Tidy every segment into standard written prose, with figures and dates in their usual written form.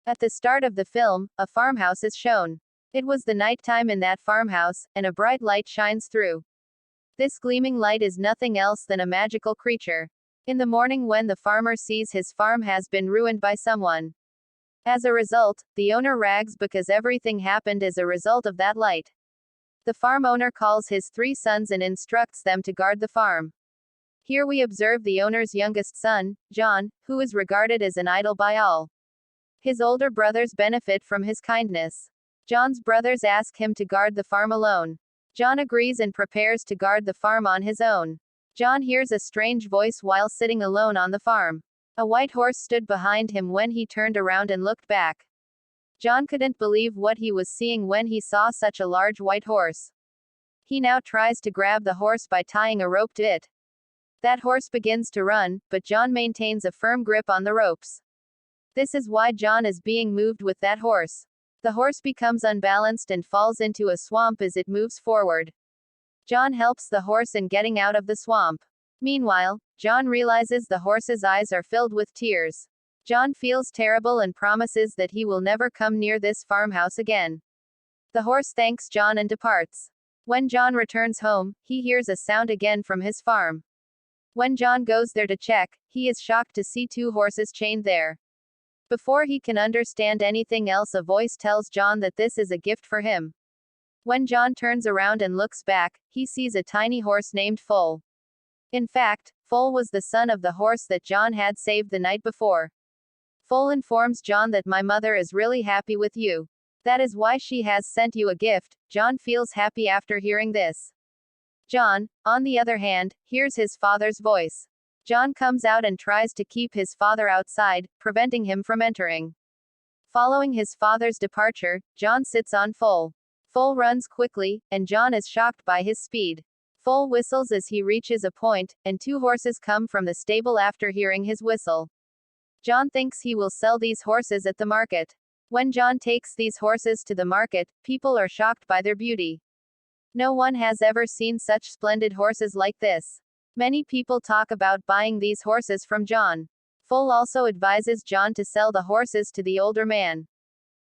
At the start of the film, a farmhouse is shown. It was the nighttime in that farmhouse, and a bright light shines through. This gleaming light is nothing else than a magical creature. In the morning, when the farmer sees his farm has been ruined by someone. As a result, the owner rags because everything happened as a result of that light. The farm owner calls his 3 sons and instructs them to guard the farm. Here we observe the owner's youngest son, John, who is regarded as an idol by all. His older brothers benefit from his kindness. John's brothers ask him to guard the farm alone. John agrees and prepares to guard the farm on his own. John hears a strange voice while sitting alone on the farm. A white horse stood behind him when he turned around and looked back. John couldn't believe what he was seeing when he saw such a large white horse. He now tries to grab the horse by tying a rope to it. That horse begins to run, but John maintains a firm grip on the ropes. This is why John is being moved with that horse. The horse becomes unbalanced and falls into a swamp as it moves forward. John helps the horse in getting out of the swamp. Meanwhile, John realizes the horse's eyes are filled with tears. John feels terrible and promises that he will never come near this farmhouse again. The horse thanks John and departs. When John returns home, he hears a sound again from his farm. When John goes there to check, he is shocked to see 2 horses chained there. Before he can understand anything else, a voice tells John that this is a gift for him. When John turns around and looks back, he sees a tiny horse named Foal. In fact, Foal was the son of the horse that John had saved the night before. Foal informs John that my mother is really happy with you. That is why she has sent you a gift. John feels happy after hearing this. John, on the other hand, hears his father's voice. John comes out and tries to keep his father outside, preventing him from entering. Following his father's departure, John sits on Foal. Foal runs quickly, and John is shocked by his speed. Foal whistles as he reaches a point, and 2 horses come from the stable after hearing his whistle. John thinks he will sell these horses at the market. When John takes these horses to the market, people are shocked by their beauty. No one has ever seen such splendid horses like this. Many people talk about buying these horses from John. Foal also advises John to sell the horses to the older man.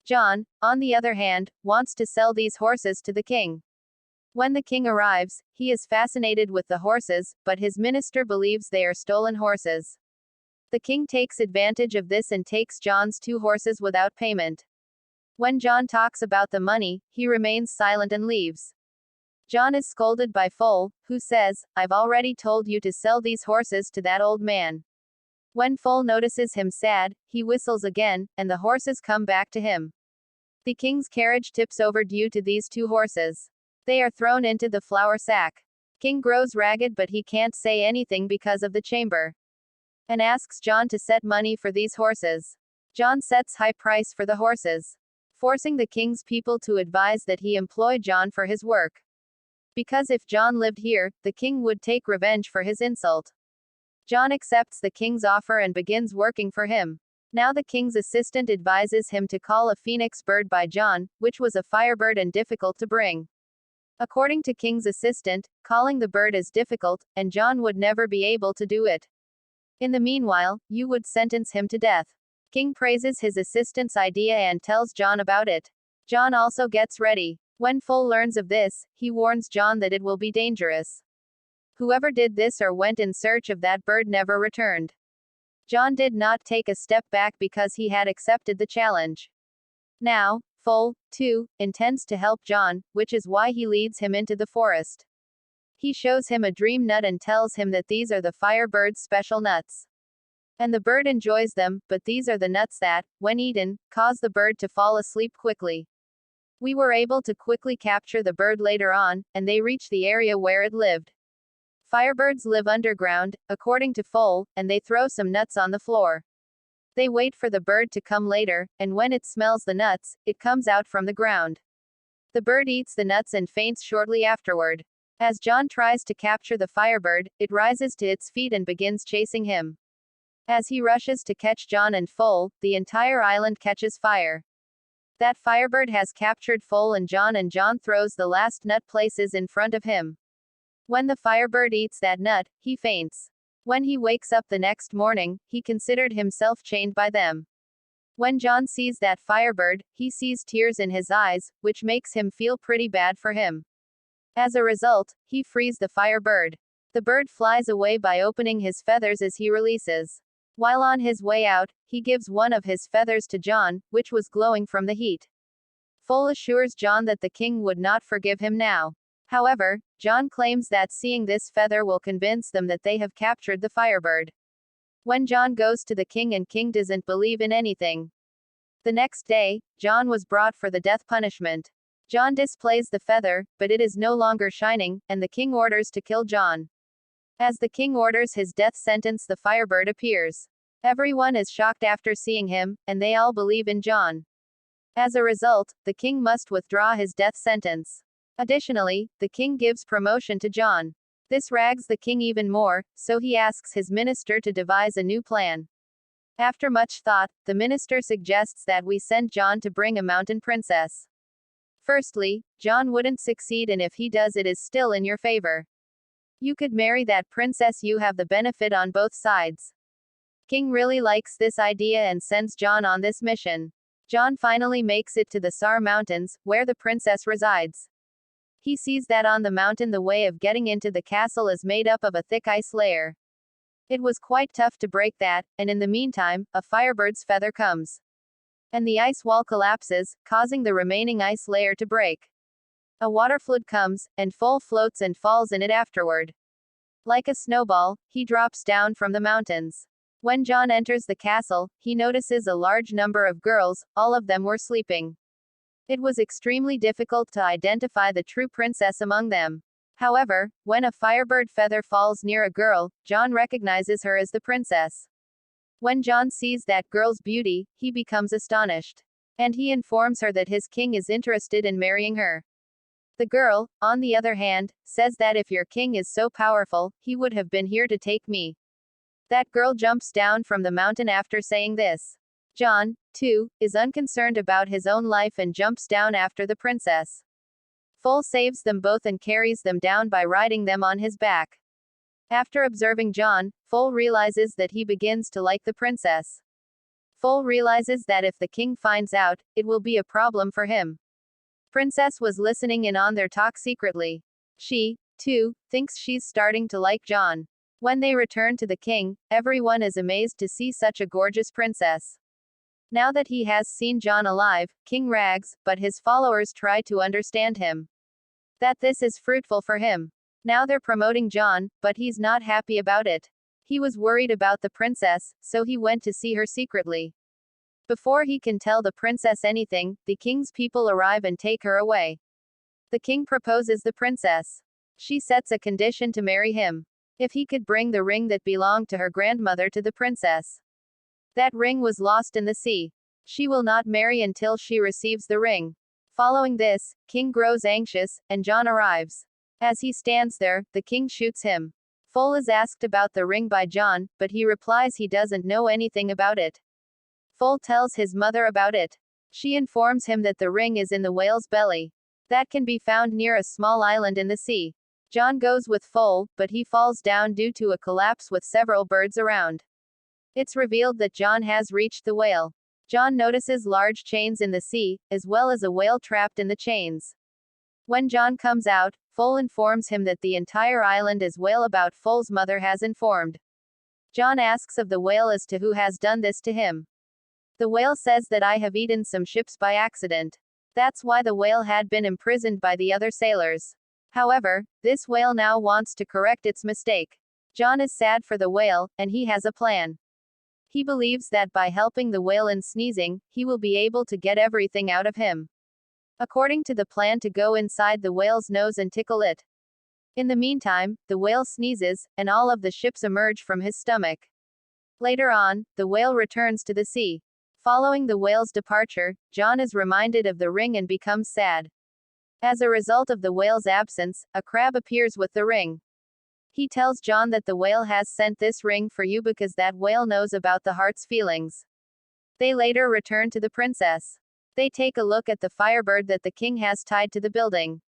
John, on the other hand, wants to sell these horses to the king. When the king arrives, he is fascinated with the horses, but his minister believes they are stolen horses. The king takes advantage of this and takes John's 2 horses without payment. When John talks about the money, he remains silent and leaves. John is scolded by Foal, who says, "I've already told you to sell these horses to that old man." When Foal notices him sad, he whistles again, and the horses come back to him. The king's carriage tips over due to these 2 horses. They are thrown into the flour sack. King grows ragged, but he can't say anything because of the chamber. And asks John to set money for these horses. John sets high price for the horses, forcing the king's people to advise that he employ John for his work. Because if John lived here, the king would take revenge for his insult. John accepts the king's offer and begins working for him. Now the king's assistant advises him to call a phoenix bird by John, which was a firebird and difficult to bring. According to king's assistant, calling the bird is difficult, and John would never be able to do it. In the meanwhile, you would sentence him to death. King praises his assistant's idea and tells John about it. John also gets ready. When Foal learns of this, he warns John that it will be dangerous. Whoever did this or went in search of that bird never returned. John did not take a step back because he had accepted the challenge. Now, Foal, too, intends to help John, which is why he leads him into the forest. He shows him a dream nut and tells him that these are the Firebird's special nuts. And the bird enjoys them, but these are the nuts that, when eaten, cause the bird to fall asleep quickly. We were able to quickly capture the bird later on, and they reach the area where it lived. Firebirds live underground, according to Foal, and they throw some nuts on the floor. They wait for the bird to come later, and when it smells the nuts, it comes out from the ground. The bird eats the nuts and faints shortly afterward. As John tries to capture the Firebird, it rises to its feet and begins chasing him. As he rushes to catch John and Foal, the entire island catches fire. That Firebird has captured Foal and John throws the last nut places in front of him. When the Firebird eats that nut, he faints. When he wakes up the next morning, he considered himself chained by them. When John sees that Firebird, he sees tears in his eyes, which makes him feel pretty bad for him. As a result, he frees the Firebird. The bird flies away by opening his feathers as he releases. While on his way out, he gives one of his feathers to John, which was glowing from the heat. Foal assures John that the king would not forgive him now. However, John claims that seeing this feather will convince them that they have captured the Firebird. When John goes to the king and king doesn't believe in anything. The next day, John was brought for the death punishment. John displays the feather, but it is no longer shining, and the king orders to kill John. As the king orders his death sentence, the Firebird appears. Everyone is shocked after seeing him, and they all believe in John. As a result, the king must withdraw his death sentence. Additionally, the king gives promotion to John. This rags the king even more, so he asks his minister to devise a new plan. After much thought, the minister suggests that we send John to bring a mountain princess. Firstly, John wouldn't succeed, and if he does, it is still in your favor. You could marry that princess, you have the benefit on both sides. King really likes this idea and sends John on this mission. John finally makes it to the Sar Mountains, where the princess resides. He sees that on the mountain the way of getting into the castle is made up of a thick ice layer. It was quite tough to break that, and in the meantime, a Firebird's feather comes. And the ice wall collapses, causing the remaining ice layer to break. A water flood comes, and Foal floats and falls in it afterward. Like a snowball, he drops down from the mountains. When John enters the castle, he notices a large number of girls, all of them were sleeping. It was extremely difficult to identify the true princess among them. However, when a Firebird feather falls near a girl, John recognizes her as the princess. When John sees that girl's beauty, he becomes astonished. And he informs her that his king is interested in marrying her. The girl, on the other hand, says that if your king is so powerful, he would have been here to take me. That girl jumps down from the mountain after saying this. John, too, is unconcerned about his own life and jumps down after the princess. Foal saves them both and carries them down by riding them on his back. After observing John, Foal realizes that he begins to like the princess. Foal realizes that if the king finds out, it will be a problem for him. Princess was listening in on their talk secretly. She, too, thinks she's starting to like John. When they return to the king, everyone is amazed to see such a gorgeous princess. Now that he has seen John alive, King rags, but his followers try to understand him. That this is fruitful for him. Now they're promoting John, but he's not happy about it. He was worried about the princess, so he went to see her secretly. Before he can tell the princess anything, the king's people arrive and take her away. The king proposes the princess. She sets a condition to marry him. If he could bring the ring that belonged to her grandmother to the princess. That ring was lost in the sea. She will not marry until she receives the ring. Following this, King grows anxious, and John arrives. As he stands there, the king shoots him. Foal is asked about the ring by John, but he replies he doesn't know anything about it. Foal tells his mother about it. She informs him that the ring is in the whale's belly. That can be found near a small island in the sea. John goes with Foal, but he falls down due to a collapse with several birds around. It's revealed that John has reached the whale. John notices large chains in the sea, as well as a whale trapped in the chains. When John comes out, Foal informs him that the entire island is whale about Foal's mother has informed. John asks of the whale as to who has done this to him. The whale says that I have eaten some ships by accident. That's why the whale had been imprisoned by the other sailors. However, this whale now wants to correct its mistake. John is sad for the whale, and he has a plan. He believes that by helping the whale in sneezing, he will be able to get everything out of him. According to the plan to go inside the whale's nose and tickle it. In the meantime, the whale sneezes, and all of the ships emerge from his stomach. Later on, the whale returns to the sea. Following the whale's departure, John is reminded of the ring and becomes sad. As a result of the whale's absence, a crab appears with the ring. He tells John that the whale has sent this ring for you because that whale knows about the heart's feelings. They later return to the princess. They take a look at the Firebird that the king has tied to the building.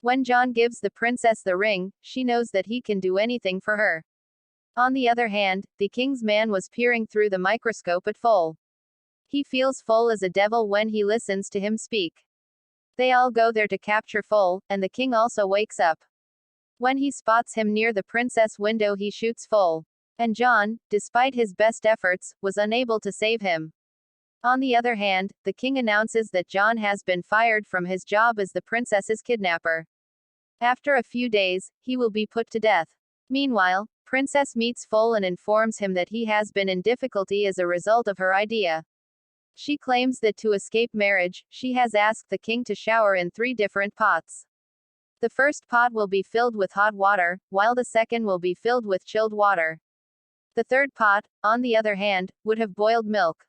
When John gives the princess the ring, she knows that he can do anything for her. On the other hand, the king's man was peering through the microscope at Foal. He feels Foal is a devil when he listens to him speak. They all go there to capture Foal, and the king also wakes up. When he spots him near the princess window, he shoots Foal. And John, despite his best efforts, was unable to save him. On the other hand, the king announces that John has been fired from his job as the princess's kidnapper. After a few days, he will be put to death. Meanwhile, Princess meets Foal and informs him that he has been in difficulty as a result of her idea. She claims that to escape marriage, she has asked the king to shower in 3 different pots. The first pot will be filled with hot water, while the second will be filled with chilled water. The third pot, on the other hand, would have boiled milk.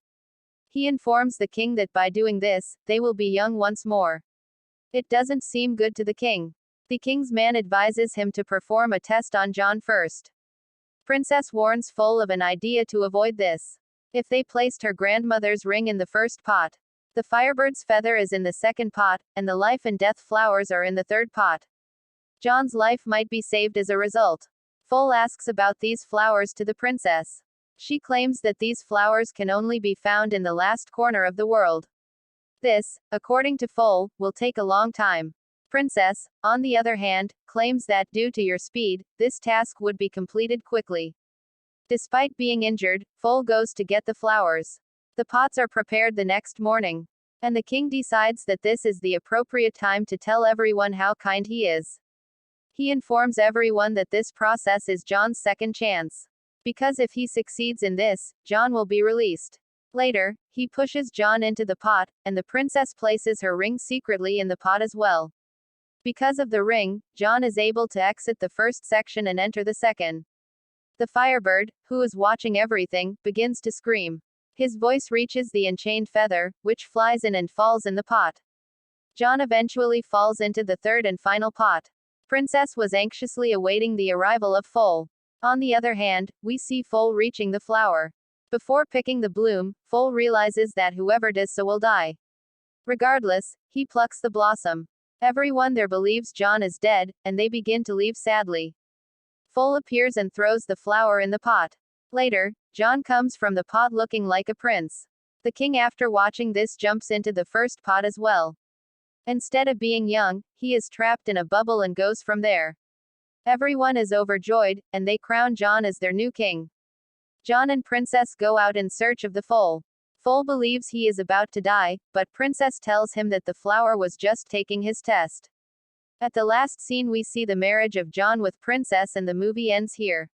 He informs the king that by doing this, they will be young once more. It doesn't seem good to the king. The king's man advises him to perform a test on John first. Princess warns Foal of an idea to avoid this. If they placed her grandmother's ring in the first pot, the Firebird's feather is in the second pot, and the life and death flowers are in the third pot. John's life might be saved as a result. Foal asks about these flowers to the princess. She claims that these flowers can only be found in the last corner of the world. This, according to Foal, will take a long time. Princess, on the other hand, claims that, due to your speed, this task would be completed quickly. Despite being injured, Foal goes to get the flowers. The pots are prepared the next morning. And the king decides that this is the appropriate time to tell everyone how kind he is. He informs everyone that this process is John's second chance. Because if he succeeds in this, John will be released. Later, he pushes John into the pot, and the princess places her ring secretly in the pot as well. Because of the ring, John is able to exit the first section and enter the second. The Firebird, who is watching everything, begins to scream. His voice reaches the enchained feather, which flies in and falls in the pot. John eventually falls into the third and final pot. Princess was anxiously awaiting the arrival of Foal. On the other hand, we see Foal reaching the flower. Before picking the bloom, Foal realizes that whoever does so will die. Regardless, he plucks the blossom. Everyone there believes John is dead, and they begin to leave sadly. Foal appears and throws the flower in the pot. Later, John comes from the pot looking like a prince. The king, after watching this, jumps into the first pot as well. Instead of being young, he is trapped in a bubble and goes from there. Everyone is overjoyed, and they crown John as their new king. John and Princess go out in search of the Foal. Foal believes he is about to die, but Princess tells him that the flower was just taking his test. At the last scene we see the marriage of John with Princess, and the movie ends here.